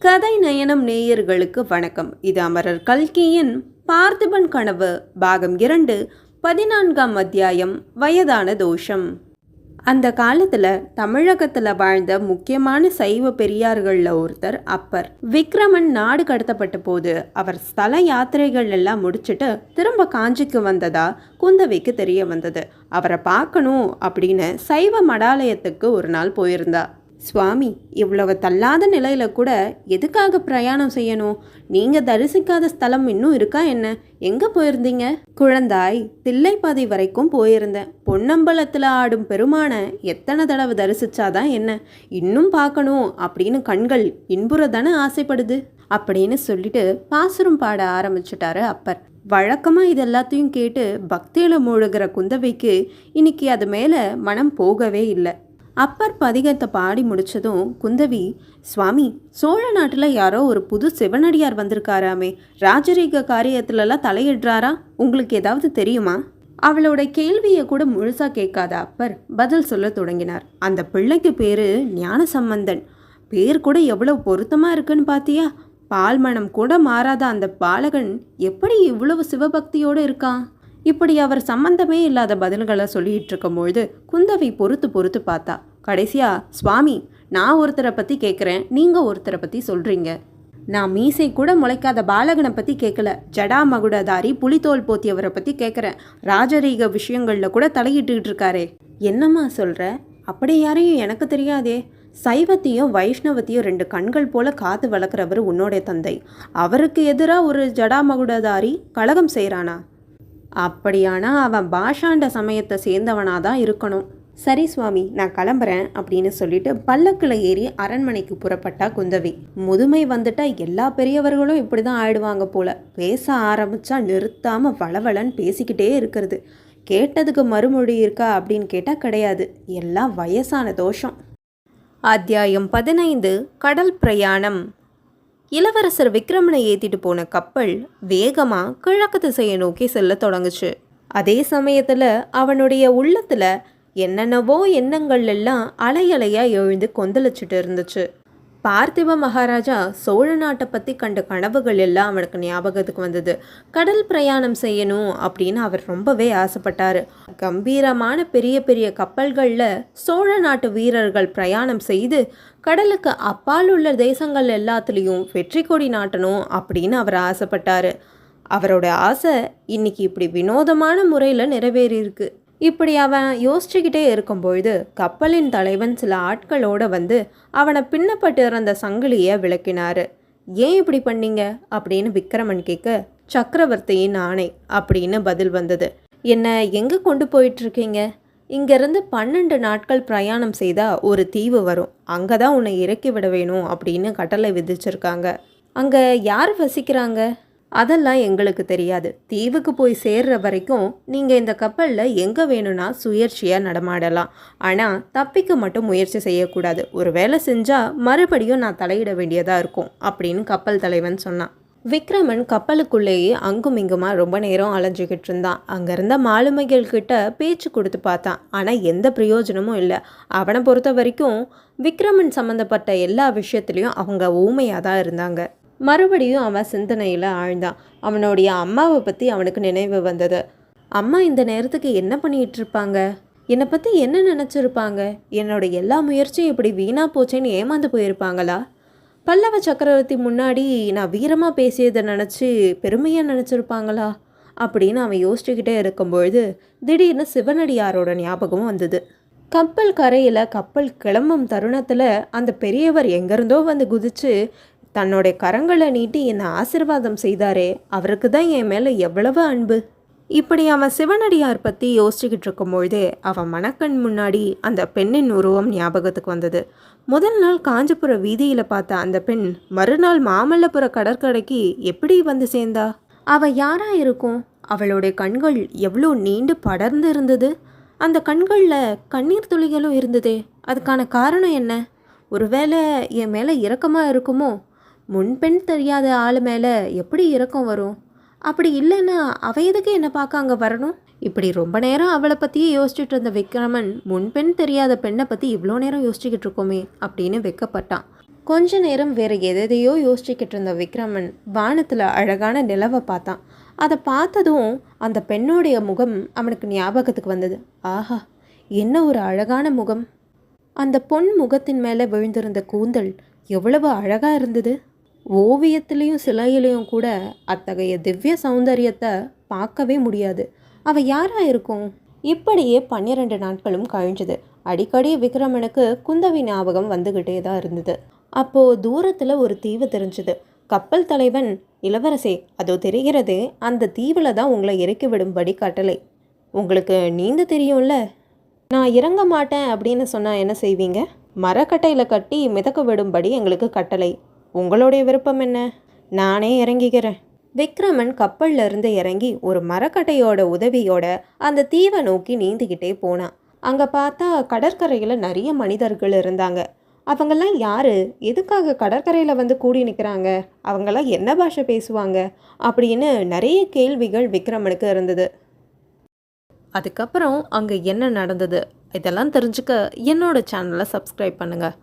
கதை நயனம் நேயர்களுக்கு வணக்கம். இது அமரர் கல்கியின் பார்த்திபன் கனவு பாகம் 2 14ஆம் அத்தியாயம் வயதான தோஷம். அந்த காலத்தில் தமிழகத்தில் வாழ்ந்த முக்கியமான சைவ பெரியார்களில் ஒருத்தர் அப்பர். விக்ரமன் நாடு கடத்தப்பட்ட போது அவர் ஸ்தல யாத்திரைகள் எல்லாம் முடிச்சுட்டு திரும்ப காஞ்சிக்கு வந்ததா குந்தவைக்கு தெரிய வந்தது. அவரை பார்க்கணும் அப்படின்னு சைவ மடாலயத்துக்கு ஒரு நாள் போயிருந்தா. சுவாமி, இவ்வளவு தள்ளாத நிலையில கூட எதுக்காக பிரயாணம் செய்யணும்? நீங்க தரிசிக்காத ஸ்தலம் இன்னும் இருக்கா என்ன? எங்க போயிருந்தீங்க? குழந்தாய், தில்லைப்பாதி வரைக்கும் போயிருந்தேன். பொன்னம்பலத்துல ஆடும் பெருமான எத்தனை தடவை தரிசிச்சாதான் என்ன? இன்னும் பார்க்கணும் அப்படின்னு கண்கள் இன்புறதானே ஆசைப்படுது அப்படின்னு சொல்லிட்டு பாசுரம் பாட ஆரம்பிச்சுட்டாரு அப்பர். வழக்கமாக இது எல்லாத்தையும் கேட்டு பக்தியில் மூழ்கிற குந்தவைக்கு இன்னைக்கு அது மேலே மனம் போகவே இல்லை. அப்பர் பதிகத்தை பாடி முடிச்சதும் குந்தவி, சுவாமி, சோழ நாட்டில் யாரோ ஒரு புது சிவனடியார் வந்திருக்காராமே, ராஜரீக காரியத்துலலாம் தலையிடுறாரா? உங்களுக்கு ஏதாவது தெரியுமா? அவளோட கேள்வியை கூட முழுசா கேட்காத அப்பர் பதில் சொல்ல தொடங்கினார். அந்த பிள்ளைக்கு பேரு ஞானசம்பந்தன். பேர் கூட எவ்வளவு பொருத்தமா இருக்குன்னு பாத்தியா? பால்மணம் கூட மாறாத அந்த பாலகன் எப்படி இவ்வளவு சிவபக்தியோடு இருக்கான்? இப்படி அவர் சம்பந்தமே இல்லாத பதில்களை சொல்லிட்டு இருக்கும்பொழுது குந்தவி பொறுத்து பார்த்தா. கடைசியா, சுவாமி, நான் ஒருத்தரை பற்றி கேட்குறேன், நீங்கள் ஒருத்தரை பற்றி சொல்கிறீங்க. நான் மீசை கூட முளைக்காத பாலகனை பற்றி கேட்கல, ஜடாமகுடதாரி புலித்தோல் போத்தியவரை பற்றி கேட்குறேன். ராஜரீக விஷயங்களில் கூட தலையிட்டுக்கிட்டு இருக்காரே. என்னம்மா சொல்கிற? அப்படி யாரையும் எனக்கு தெரியாதே. சைவத்தையும் வைஷ்ணவத்தையும் 2 கண்கள் போல காத்து வளர்க்குறவர் உன்னோடைய தந்தை. அவருக்கு எதிராக ஒரு ஜடாமகுடதாரி கலகம் செய்கிறானா? அப்படியானா அவன் பாஷாண்ட சமயத்தை சேர்ந்தவனாதான் இருக்கணும். சரி சுவாமி, நான் கிளம்புறேன் அப்படின்னு சொல்லிட்டு பல்லக்கில் ஏறி அரண்மனைக்கு புறப்பட்டா குந்தவி. முதுமை வந்துட்டா எல்லா பெரியவர்களும் இப்படிதான் ஆயிடுவாங்க போல. பேச ஆரம்பிச்சா நிறுத்தாம வளவளன்னு பேசிக்கிட்டே இருக்கிறது. கேட்டதுக்கு மறுமொழி இருக்கா அப்படின்னு கேட்டா கிடையாது. எல்லாம் வயசான தோஷம். அத்தியாயம் 15. கடல் பிரயாணம். இளவரசர் விக்ரமனை ஏற்றிட்டு போன கப்பல் வேகமாக கிழக்கு திசையை நோக்கி செல்ல தொடங்குச்சு. அதே சமயத்தில் அவனுடைய உள்ளத்தில் என்னென்னவோ எண்ணங்கள் எல்லாம் அலையலையாக எழுந்து கொந்தளிச்சுட்டு இருந்துச்சு. பார்த்திப மகாராஜா சோழ நாட்டை பற்றி கண்ட கனவுகள் எல்லாம் அவனுக்கு ஞாபகத்துக்கு வந்தது. கடல் பிரயாணம் செய்யணும் அப்படின்னு அவர் ரொம்பவே ஆசைப்பட்டார். கம்பீரமான பெரிய பெரிய கப்பல்களில் சோழ நாட்டு வீரர்கள் பிரயாணம் செய்து கடலுக்கு அப்பால் உள்ள தேசங்கள் எல்லாத்துலேயும் வெற்றி கொடி நாட்டணும் அப்படின்னு அவர் ஆசைப்பட்டார். அவரோட ஆசை இன்னைக்கு இப்படி வினோதமான முறையில் நிறைவேறியிருக்கு. இப்படி அவன் யோசிச்சுக்கிட்டே இருக்கும்பொழுது கப்பலின் தலைவன் சில ஆட்களோடு வந்து அவனை பின்னப்பட்டு இருந்த சங்கிலியை விளக்கினார். ஏன் இப்படி பண்ணீங்க அப்படின்னு விக்ரமன் கேட்க, சக்கரவர்த்தியின் ஆணை அப்படின்னு பதில் வந்தது. என்ன எங்கே கொண்டு போயிட்டுருக்கீங்க? இங்கேருந்து 12 நாட்கள் பிரயாணம் செய்தால் ஒரு தீவு வரும், அங்கே தான் உன்னை இறக்கி விட வேணும் அப்படின்னு கட்டளை விதிச்சிருக்காங்க. அங்கே யார் வசிக்கிறாங்க? அதெல்லாம் எங்களுக்கு தெரியாது. தீவுக்கு போய் சேர்ற வரைக்கும் நீங்கள் இந்த கப்பலில் எங்கே வேணும்னா சுயேட்சையாக நடமாடலாம். ஆனால் தப்பிக்க மட்டும் முயற்சி செய்யக்கூடாது. ஒரு வேலை செஞ்சால் மறுபடியும் நான் தலையிட வேண்டியதாக இருக்கும் அப்படின்னு கப்பல் தலைவன் சொன்னான். விக்ரமன் கப்பலுக்குள்ளேயே அங்கும் இங்குமா ரொம்ப நேரம் அலைஞ்சிக்கிட்டு இருந்தான். அங்கே இருந்த மாலுமிகள் கிட்ட பேச்சு கொடுத்து பார்த்தான். ஆனால் எந்த பிரயோஜனமும் இல்லை. அவனை பொறுத்த வரைக்கும் விக்ரமன் சம்மந்தப்பட்ட எல்லா விஷயத்துலையும் அவங்க ஊமையாக தான் இருந்தாங்க. மறுபடியும் அவன் சிந்தனையில் ஆழ்ந்தான். அவனுடைய அம்மாவை பற்றி அவனுக்கு நினைவு வந்தது. அம்மா இந்த நேரத்துக்கு என்ன பண்ணிகிட்டு இருப்பாங்க? என்னை பற்றி என்ன நினச்சிருப்பாங்க? என்னோட எல்லா முயற்சியும் இப்படி வீணாக போச்சேன்னு ஏமாந்து போயிருப்பாங்களா? பல்லவ சக்கரவர்த்தி முன்னாடி நான் வீரமாக பேசியதை நினச்சி பெருமையாக நினச்சிருப்பாங்களா அப்படின்னு அவன் யோசிச்சுக்கிட்டே இருக்கும்பொழுது திடீர்னு சிவனடியாரோட ஞாபகம் வந்தது. கப்பல் கரையில் கப்பல் கிளம்பும் தருணத்தில் அந்த பெரியவர் எங்கேருந்தோ வந்து குதிச்சு தன்னுடைய கரங்களை நீட்டி என்னை ஆசீர்வாதம் செய்தாரே, அவருக்கு தான் என் மேலே எவ்வளவு அன்பு. இப்படி அவன் சிவனடியார் பற்றி யோசிச்சுக்கிட்டு இருக்கும்பொழுதே அவன் மணக்கண் முன்னாடி அந்த பெண்ணின் உருவம் ஞாபகத்துக்கு வந்தது. முதல் நாள் காஞ்சிபுர வீதியில் பார்த்த அந்த பெண் மறுநாள் மாமல்லபுர கடற்கரைக்கு எப்படி வந்து சேர்ந்தா? அவள் யாரா இருக்கும்? அவளுடைய கண்கள் எவ்வளோ நீண்டு படர்ந்து இருந்தது. அந்த கண்களில் கண்ணீர் துளிகளும் இருந்ததே. அதுக்கான காரணம் என்ன? ஒருவேளை என் மேலே இரக்கமாக இருக்குமோ? முன்பெண் தெரியாத ஆள் மேலே எப்படி இரக்கம் வரும்? அப்படி இல்லைன்னா அவ எதுக்கு என்னை பார்க்க அங்கே வரணும்? இப்படி ரொம்ப நேரம் அவளை பற்றியே யோசிச்சுட்டு இருந்த விக்ரமன் முன்பெண் தெரியாத பெண்ணை பற்றி இவ்வளோ நேரம் யோசிச்சுக்கிட்டு இருக்கோமே அப்படின்னு வெக்கப்பட்டான். கொஞ்ச நேரம் வேறு எதையோ யோசிச்சுக்கிட்டு இருந்த விக்ரமன் வானத்தில் அழகான நிலவை பார்த்தான். அதை பார்த்ததும் அந்த பெண்ணோடைய முகம் அவனுக்கு ஞாபகத்துக்கு வந்தது. ஆஹா, என்ன ஒரு அழகான முகம்! அந்த பொன் முகத்தின் மேலே விழுந்திருந்த கூந்தல் எவ்வளவு அழகாக இருந்தது! ஓவியத்திலையும் சிலையிலையும் கூட அத்தகைய திவ்ய சௌந்தரியத்தை பார்க்கவே முடியாது. அவள் யாராக இருக்கும்? இப்படியே 12 நாட்களும் கழிஞ்சது. அடிக்கடி விக்ரமனுக்கு குந்தவி ஞாபகம் வந்துக்கிட்டே தான் இருந்தது. அப்போது தூரத்தில் ஒரு தீவு தெரிஞ்சுது. கப்பல் தலைவன், இளவரசே, அதோ தெரிகிறதே, அந்த தீவில் தான் உங்களை இறக்கி விடும்படி கட்டளை. உங்களுக்கு நீந்த தெரியும்ல? நான் இறங்க மாட்டேன் அப்படின்னு சொன்னால் என்ன செய்வீங்க? மரக்கட்டையில் கட்டி மிதக்க விடும்படி எங்களுக்கு கட்டளை. உங்களுடைய விருப்பம் என்ன? நானே இறங்கிக்கிறேன். விக்ரமன் கப்பல்ல இருந்து இறங்கி ஒரு மரக்கட்டையோட உதவியோட அந்த தீவை நோக்கி நீந்திக்கிட்டே போனான். அங்கே பார்த்தா கடற்கரையில் நிறைய மனிதர்கள் இருந்தாங்க. அவங்கெல்லாம் யாரு? எதுக்காக கடற்கரையில் வந்து கூடி நிற்கிறாங்க? அவங்கெல்லாம் என்ன பாஷை பேசுவாங்க? அப்படின்னு நிறைய கேள்விகள் விக்ரமனுக்கு இருந்தது. அதுக்கப்புறம் அங்கே என்ன நடந்தது இதெல்லாம் தெரிஞ்சுக்க என்னோட சேனலை சப்ஸ்கிரைப் பண்ணுங்கள்.